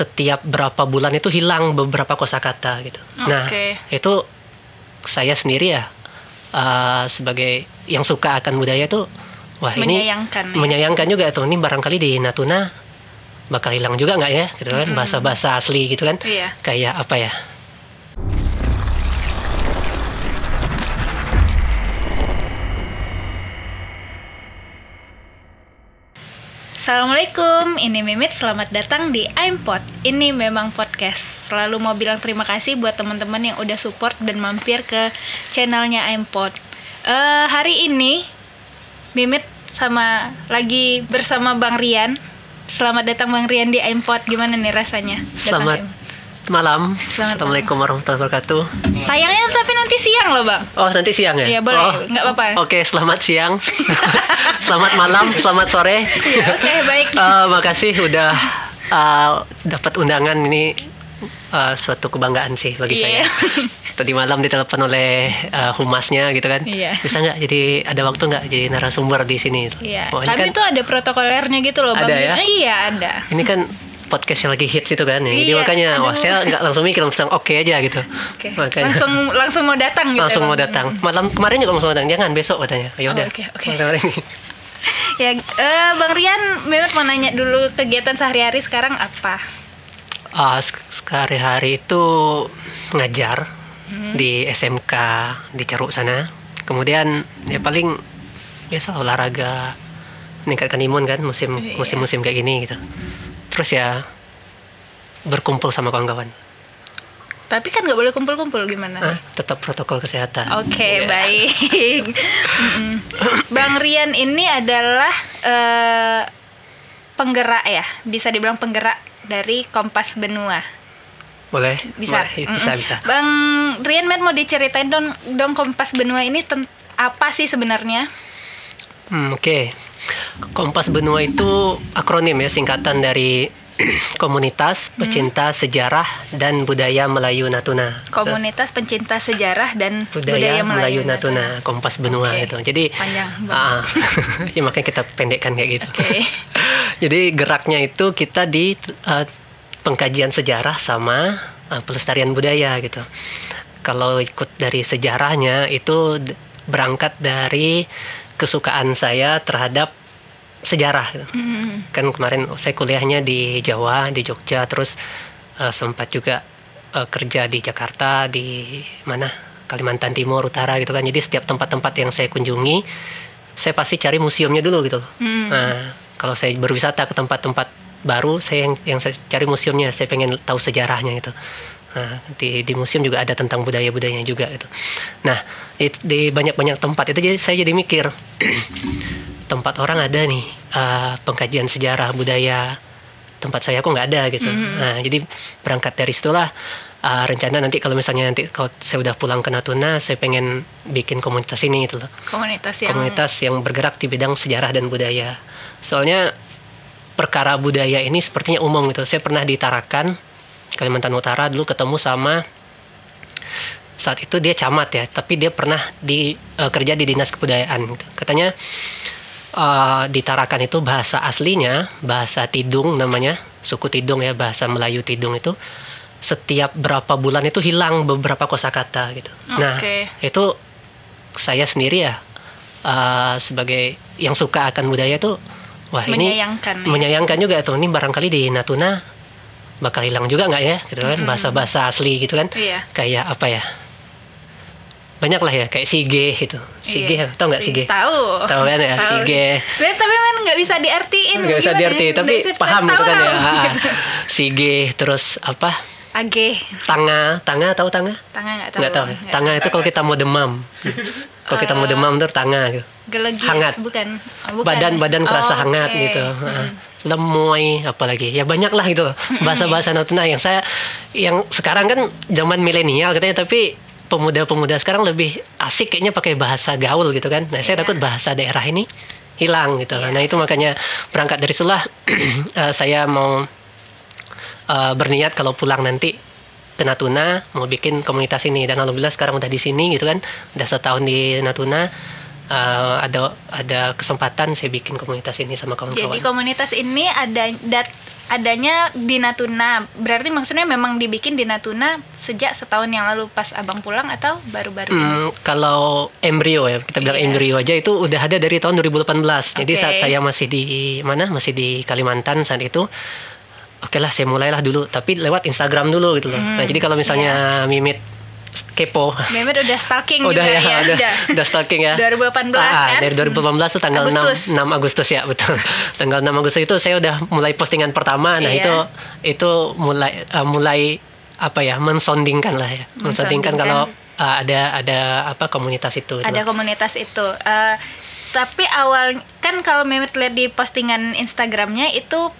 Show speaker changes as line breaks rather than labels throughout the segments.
setiap berapa bulan itu hilang beberapa kosakata gitu. Nah, itu saya sendiri ya sebagai yang suka akan budaya itu, wah
menyayangkan,
ini menyayangkan juga tuh. Ini barangkali di Natuna bakal hilang juga nggak ya, gitu kan? Bahasa-bahasa asli gitu kan? Kayak apa ya?
Assalamualaikum, ini Mimit, selamat datang di Aimpod. Ini memang podcast. Selalu mau bilang terima kasih buat teman-teman yang udah support dan mampir ke channelnya Aimpod. Hari ini Mimit lagi bersama Bang Rian. Selamat datang Bang Rian di Aimpod. Gimana nih rasanya?
Selamat malam. Assalamualaikum warahmatullahi wabarakatuh.
Tayangnya tapi nanti siang loh Bang.
Oh, nanti siang ya?
Iya boleh, nggak apa-apa.
Oke, selamat siang. Selamat malam, selamat sore.
Iya, oke, baik.
Makasih udah dapat undangan ini, suatu kebanggaan sih bagi saya. Tadi malam ditelepon oleh humasnya gitu kan. Bisa nggak jadi ada waktu nggak jadi narasumber di sini?
Iya. Kami tuh ada protokolernya gitu loh Bang.
Ada ya?
Iya, ada.
Ini kan podcast yang lagi hits itu kan ya. Jadi makanya wah saya nggak langsung mikir, langsung oke aja gitu. Makanya
langsung mau datang gitu.
Langsung mau datang. Malam kemarin juga langsung datang. Jangan besok katanya. Ya udah.
Oke. Ya, Bang Rian, memang mau nanya dulu kegiatan sehari-hari sekarang apa?
Sehari-hari itu ngajar di SMK di Ceruk sana. Kemudian ya paling biasa olahraga, meningkatkan imun kan musim kayak gini gitu. Terus ya berkumpul sama kawan-kawan.
Tapi kan nggak boleh kumpul-kumpul gimana?
Tetap protokol kesehatan.
Oke, baik. Bang Rian ini adalah penggerak ya, bisa dibilang penggerak dari Kompas Benua.
Boleh?
Bisa.
Bisa.
Bang Rian, mau diceritain dong Kompas Benua ini apa sih sebenarnya?
Oke. Kompas Benua itu akronim ya, singkatan dari Komunitas Pecinta Sejarah dan Budaya Melayu Natuna.
Komunitas Pencinta Sejarah dan Budaya Melayu Natuna.
Kompas Benua itu. Jadi
panjang.
Ya makanya kita pendekkan kayak gitu. Jadi geraknya itu kita di pengkajian sejarah sama pelestarian budaya gitu. Kalau ikut dari sejarahnya itu berangkat dari kesukaan saya terhadap sejarah gitu. Kan kemarin saya kuliahnya di Jawa, di Jogja, terus sempat juga kerja di Jakarta, di Kalimantan Timur, Utara gitu kan. Jadi setiap tempat-tempat yang saya kunjungi, saya pasti cari museumnya dulu gitu. Nah, kalau saya berwisata ke tempat-tempat baru, yang saya cari museumnya, saya pengen tahu sejarahnya gitu. Nah, di museum juga ada tentang budaya-budayanya juga gitu. Nah, di banyak-banyak tempat itu saya jadi mikir, tempat orang ada nih pengkajian sejarah budaya, tempat saya kok nggak ada gitu. Nah, jadi berangkat dari situlah rencana nanti kalau misalnya kalau saya udah pulang ke Natuna, saya pengen bikin komunitas ini gitu loh. Komunitas yang bergerak di bidang sejarah dan budaya. Soalnya perkara budaya ini sepertinya umum gitu. Saya pernah di Tarakan, Kalimantan Utara, dulu ketemu sama, saat itu dia camat ya, tapi dia pernah kerja di Dinas Kebudayaan gitu. Katanya di Tarakan itu bahasa aslinya bahasa Tidung namanya, suku Tidung ya, bahasa Melayu Tidung itu setiap berapa bulan itu hilang beberapa kosakata gitu. Nah, itu saya sendiri ya sebagai yang suka akan budaya itu, wah menyayangkan juga tuh. Ini barangkali di Natuna bakal hilang juga nggak ya gitu kan, bahasa-bahasa asli gitu kan. Kayak apa ya, banyak lah ya, kayak sige gitu. Sige, tau nggak sige?
Tahu
kan ya, sige.
Tapi memang nggak bisa diartiin.
Nggak bisa diartiin, tapi paham gitu kan ya. Sige, terus apa?
Age.
Tanga, tahu tanga?
Tanga nggak tahu.
Tanga itu kalau kita mau demam. Kalau kita mau demam tuh tanga gitu.
Gelegis,
hangat.
Bukan.
Badan kerasa hangat gitu. Lemoy, apalagi ya banyak lah gitu bahasa-bahasa Natuna yang sekarang kan zaman milenial katanya, tapi pemuda-pemuda sekarang lebih asik kayaknya pakai bahasa gaul gitu kan. Nah, saya takut bahasa daerah ini hilang gitu. Nah, itu makanya berangkat dari situlah saya mau berniat kalau pulang nanti ke Natuna mau bikin komunitas ini, dan alhamdulillah sekarang udah di sini gitu kan. Udah setahun di Natuna, ada kesempatan saya bikin komunitas ini sama kawan-kawan.
Jadi komunitas ini adanya di Natuna. Berarti maksudnya memang dibikin di Natuna sejak setahun yang lalu pas abang pulang atau baru-baru ini?
Kalau embrio ya, kita bilang embrio aja itu udah ada dari tahun 2018. Jadi saat saya masih di masih di Kalimantan saat itu, oke lah saya mulailah dulu, tapi lewat Instagram dulu gitu loh. Nah jadi kalau misalnya Mimit kepo.
Mimit udah stalking
udah
juga
ya. Udah stalking ya.
2018 kan?
Dari 2018 tuh tanggal Agustus. 6 Agustus ya, betul. Tanggal 6 Agustus itu saya udah mulai postingan pertama. Nah, itu mulai apa ya? Mensondingkan lah ya. Mensondingkan kalau ada komunitas itu.
Ada komunitas itu. Tapi awal kan kalau Mimit lihat di postingan Instagramnya itu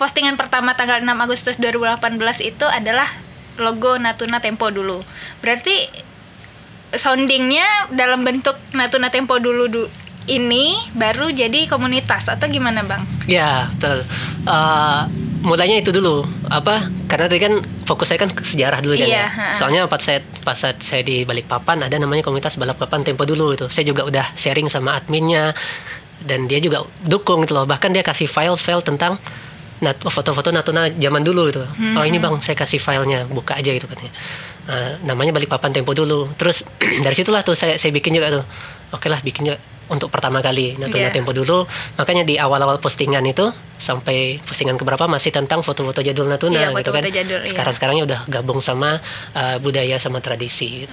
postingan pertama tanggal 6 Agustus 2018 itu adalah logo Natuna Tempo dulu. Berarti soundingnya dalam bentuk Natuna Tempo dulu ini baru jadi komunitas atau gimana Bang?
Ya betul. Mulainya itu dulu karena tadi kan fokus saya kan ke sejarah dulu kan ya. Soalnya pas saat saya di Balikpapan ada namanya komunitas balap papan Tempo dulu itu. Saya juga udah sharing sama adminnya dan dia juga dukung gitu loh. Bahkan dia kasih file-file tentang foto-foto Natuna zaman dulu gitu. Oh ini Bang, saya kasih filenya, buka aja gitu katanya. Namanya Balikpapan Tempo dulu. Terus dari situlah tuh saya bikin juga tuh. Oke lah bikin juga untuk pertama kali Natuna Tempo dulu. Makanya di awal-awal postingan itu sampai postingan keberapa masih tentang foto-foto jadul Natuna gitu kan. Sekarang-sekarangnya udah gabung sama budaya sama tradisi gitu.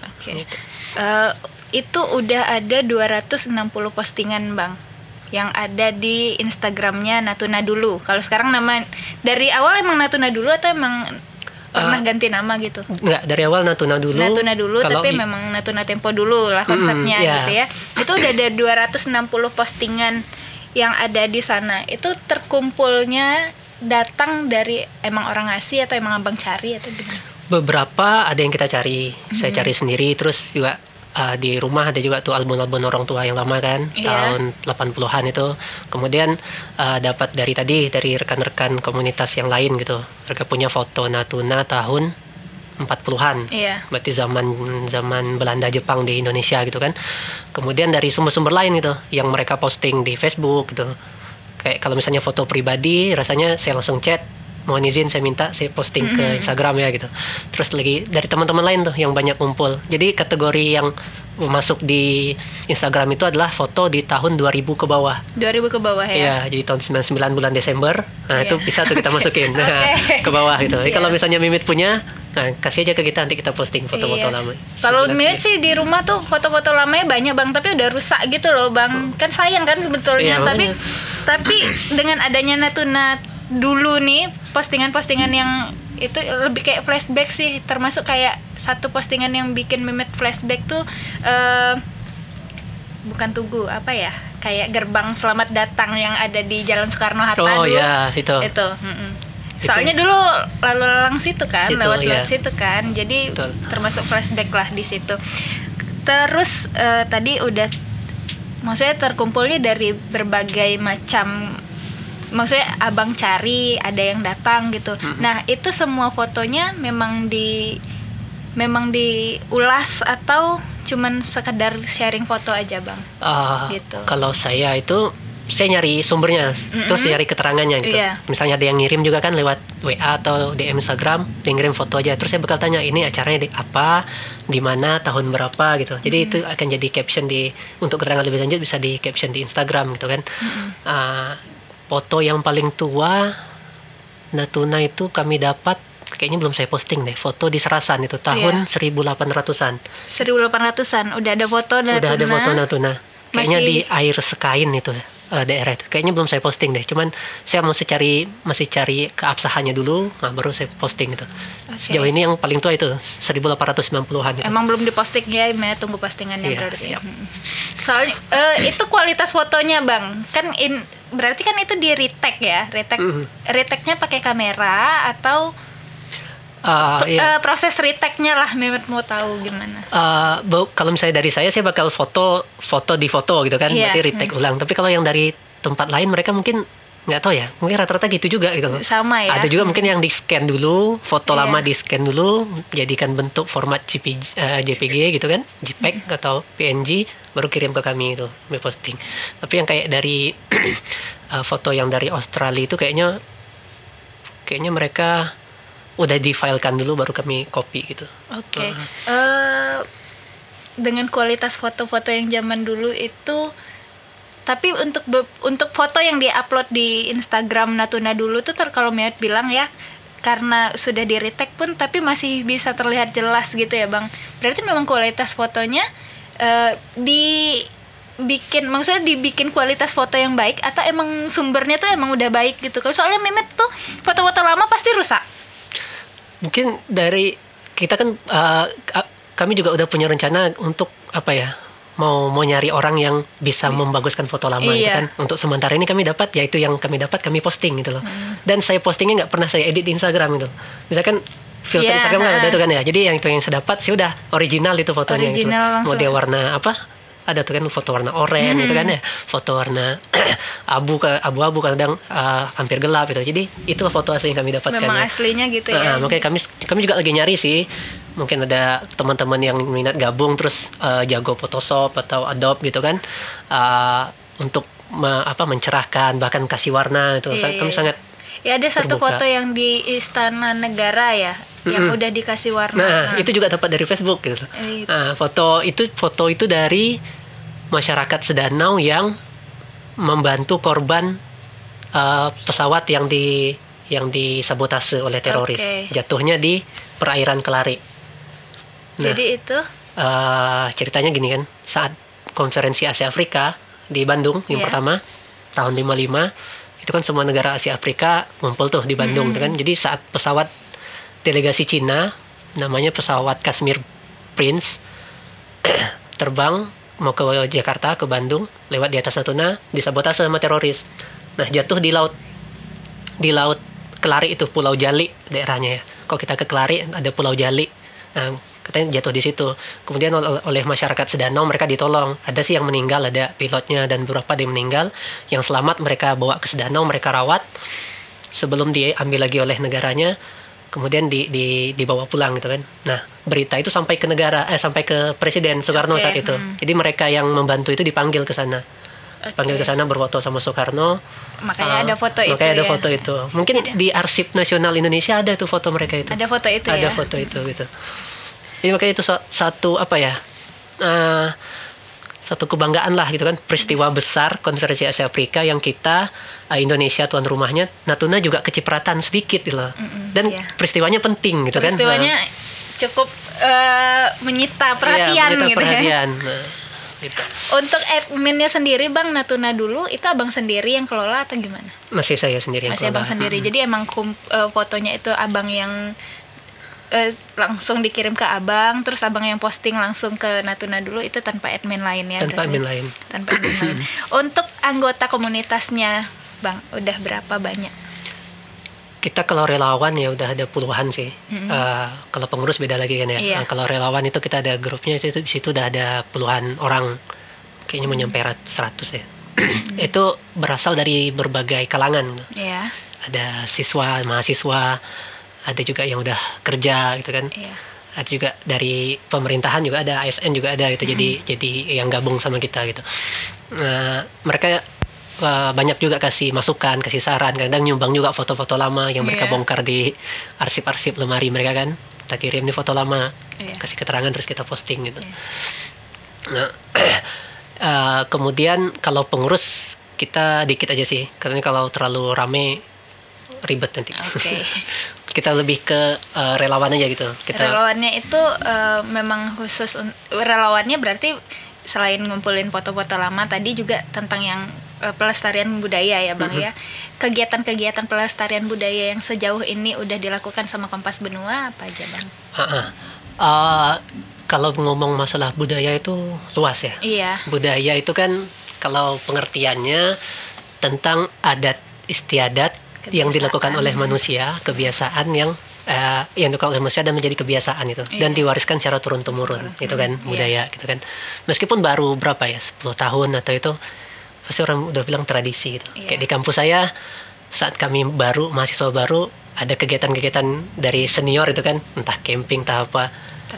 Itu udah ada 260 postingan Bang yang ada di Instagramnya Natuna dulu. Kalau sekarang dari awal emang Natuna dulu atau emang pernah ganti nama gitu?
Enggak, dari awal Natuna dulu.
Natuna dulu, tapi memang Natuna Tempo dulu lah konsepnya gitu ya. Itu udah ada 260 postingan yang ada di sana. Itu terkumpulnya datang dari emang orang ngasih atau emang abang cari atau gimana?
Beberapa ada yang kita cari, saya cari sendiri, terus juga di rumah ada juga tuh album-album orang tua yang lama kan, tahun 80-an itu. Kemudian dapat dari rekan-rekan komunitas yang lain gitu. Mereka punya foto Natuna tahun 40-an. Berarti zaman Belanda Jepang di Indonesia gitu kan. Kemudian dari sumber-sumber lain gitu yang mereka posting di Facebook gitu. Kayak kalau misalnya foto pribadi, rasanya saya langsung chat, mohon izin saya minta saya posting ke Instagram ya gitu. Terus lagi dari teman-teman lain tuh yang banyak kumpul. Jadi kategori yang masuk di Instagram itu adalah foto di tahun 2000 ke bawah.
2000 ke bawah ya?
Iya, jadi tahun 99 bulan Desember. Nah itu bisa tuh kita masukin ke bawah gitu. Jadi kalau misalnya Mimit punya, nah kasih aja ke kita, nanti kita posting foto-foto lama.
Kalau Mimit sih di rumah tuh foto-foto lamanya banyak Bang, tapi udah rusak gitu loh Bang. Kan sayang kan sebetulnya, tapi dengan adanya Natuna dulu nih, postingan-postingan yang itu lebih kayak flashback sih, termasuk kayak satu postingan yang bikin Mimit flashback tuh bukan Tugu, kayak gerbang selamat datang yang ada di Jalan Soekarno-Hatta dulu.
Iya, itu.
Soalnya dulu lalu lalang situ kan, lewat situ kan, jadi termasuk flashback lah di situ. Terus tadi udah, maksudnya terkumpulnya dari berbagai macam. Maksudnya abang cari, ada yang datang gitu. Nah itu semua fotonya memang diulas atau cuman sekedar sharing foto aja Bang? Gitu.
Kalau saya nyari sumbernya, terus nyari keterangannya gitu. Misalnya ada yang ngirim juga kan lewat WA atau DM Instagram, dia ngirim foto aja. Terus saya bakal tanya ini acaranya di apa, di mana, tahun berapa gitu. Jadi itu akan jadi caption untuk keterangan lebih lanjut bisa di caption di Instagram gitu kan. Foto yang paling tua Natuna itu kami dapat, kayaknya belum saya posting deh, foto di Serasan itu tahun 1800-an.
1800-an udah ada foto Natuna.
Udah ada foto Natuna. Kayaknya di air Sekain itu daerah itu. Kayaknya belum saya posting deh. Cuman saya masih cari keabsahannya dulu, baru saya posting itu. Sejauh ini yang paling tua itu 1890-an itu.
Emang belum diposting ya, tunggu postingannya berarti. Siap. Soalnya itu kualitas fotonya Bang. Kan berarti kan itu di retake ya. Retake-nya pakai kamera atau proses retake-nya lah, Mimit mau tahu gimana.
Kalau misalnya dari saya bakal foto di foto gitu kan, berarti retake ulang. Tapi kalau yang dari tempat lain mereka mungkin nggak tahu ya, mungkin rata-rata gitu juga gitu loh.
Sama ya.
Ada juga mungkin yang di scan dulu, foto lama di scan dulu, jadikan bentuk format JPG gitu kan, JPEG atau PNG, baru kirim ke kami itu, posting. Tapi yang kayak dari foto yang dari Australia itu kayaknya kayaknya mereka udah di-filekan dulu baru kami copy gitu.
Oke. Dengan kualitas foto-foto yang zaman dulu itu, tapi untuk foto yang di-upload di Instagram Natuna dulu tuh kalau Meot bilang ya, karena sudah di-retake pun tapi masih bisa terlihat jelas gitu ya Bang. Berarti memang kualitas fotonya maksudnya dibikin kualitas foto yang baik, atau emang sumbernya tuh emang udah baik gitu. Soalnya Mimet tuh foto-foto lama pasti rusak.
Mungkin dari kita kan kami juga udah punya rencana untuk apa ya, mau nyari orang yang bisa membaguskan foto lama gitu kan. Untuk sementara ini kami dapat, yaitu yang kami dapat kami posting gitu loh. Dan saya postingnya nggak pernah saya edit di Instagram gitu. Misalkan filter Instagram kan ada tuh kan ya. Jadi yang itu yang saya dapat sih udah original itu fotonya gitu. Mau dia warna apa? Ada tuh kan foto warna oranye gitu kan ya, foto warna abu-abu kadang hampir gelap gitu. Jadi itulah foto asli yang kami dapatkan.
Memang aslinya gitu ya.
Makanya kami juga lagi nyari sih. Mungkin ada teman-teman yang minat gabung terus jago Photoshop atau Adobe gitu kan, untuk mencerahkan bahkan kasih warna itu. Kami sangat
ada satu
terbuka.
Foto yang di Istana Negara ya, yang udah dikasih warna.
Itu juga dapat dari Facebook gitu. Foto itu dari masyarakat Sedanau yang membantu korban pesawat yang disabotase oleh teroris. Jatuhnya di perairan Kelari.
Jadi itu
ceritanya gini kan, saat konferensi Asia Afrika di Bandung yang pertama tahun 55, itu kan semua negara Asia Afrika ngumpul tuh di Bandung kan. Jadi saat pesawat delegasi Cina namanya pesawat Kashmir Prince terbang mau ke Jakarta, ke Bandung, lewat di atas Natuna, disabotase sama teroris. Nah, jatuh di laut Kelari itu, Pulau Jali daerahnya ya. Kalau kita ke Kelari ada Pulau Jali. Nah, katanya jatuh di situ. Kemudian oleh masyarakat Sedanau mereka ditolong. Ada sih yang meninggal, ada pilotnya dan beberapa yang meninggal. Yang selamat mereka bawa ke Sedanau, mereka rawat sebelum diambil lagi oleh negaranya. Kemudian dibawa pulang gitu kan. Nah, berita itu sampai ke Presiden Soekarno saat itu. Jadi mereka yang membantu itu dipanggil ke sana. Panggil ke sana berfoto sama Soekarno.
Makanya ada foto itu.
Makanya ada foto itu. Mungkin di Arsip Nasional Indonesia ada tuh foto mereka itu.
Ada foto itu
Ada foto itu gitu. Jadi makanya itu satu apa ya? Satu kebanggaan lah gitu kan, peristiwa besar konferensi Asia Afrika yang kita Indonesia tuan rumahnya, Natuna juga kecipratan sedikit gitu loh. Dan peristiwanya penting gitu kan.
Peristiwanya cukup menyita perhatian gitu
perhatian.
ya. Gitu. Untuk adminnya sendiri Bang, Natuna dulu itu Abang sendiri yang kelola atau gimana?
Masih saya sendiri yang
kelola. Masih Abang sendiri. Jadi emang fotonya itu Abang yang langsung dikirim ke Abang, terus Abang yang posting langsung ke Natuna dulu, itu tanpa admin lain ya?
Tanpa admin lain.
Tanpa admin lain. Untuk anggota komunitasnya Bang, udah berapa banyak?
Kita kalau relawan ya udah ada puluhan sih. Kalau pengurus beda lagi kan ya.
Iya.
Kalau relawan itu kita ada grupnya, di situ udah ada puluhan orang. Kayaknya menyampai 100 ya. Itu berasal dari berbagai kalangan.
Iya.
Ada siswa, mahasiswa, ada juga yang udah kerja gitu kan.
Iya.
Ada juga dari pemerintahan juga ada, ASN juga ada gitu. Jadi yang gabung sama kita gitu. Mereka banyak juga kasih masukan, kasih saran, kadang nyumbang juga foto-foto lama yang mereka bongkar di arsip-arsip lemari mereka kan. Kita kirim nih foto lama, kasih keterangan terus kita posting gitu. Nah, kemudian kalau pengurus kita dikit aja sih, karena kalau terlalu rame ribet nanti. Kita lebih ke relawan aja gitu.
Relawannya itu memang khusus relawannya berarti selain ngumpulin foto-foto lama tadi juga tentang yang pelestarian budaya ya Bang ya. Kegiatan-kegiatan pelestarian budaya yang sejauh ini udah dilakukan sama Kompas Benua apa aja Bang?
Kalau ngomong masalah budaya itu luas ya.
Iya.
Budaya itu kan kalau pengertiannya tentang adat istiadat yang dilakukan oleh manusia, kebiasaan yang dilakukan oleh manusia dan menjadi kebiasaan itu, dan diwariskan secara turun-temurun gitu kan, budaya gitu kan. Meskipun baru berapa ya, 10 tahun atau itu, pasti orang udah bilang tradisi gitu. Kayak di kampus saya saat kami mahasiswa baru ada kegiatan-kegiatan dari senior itu kan, entah camping entah apa.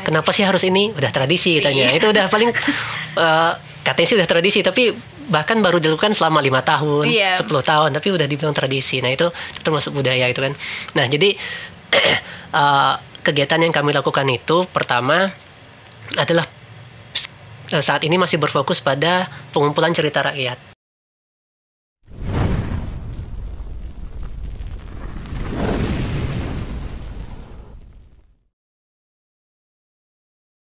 Kenapa sih harus ini? Udah tradisi katanya. Itu udah paling katanya sih udah tradisi, tapi bahkan baru dilakukan selama 5 tahun,
Iya.
10 tahun, tapi udah dibilang tradisi. Nah itu termasuk budaya itu kan. Nah jadi kegiatan yang kami lakukan itu pertama adalah saat ini masih berfokus pada pengumpulan cerita rakyat.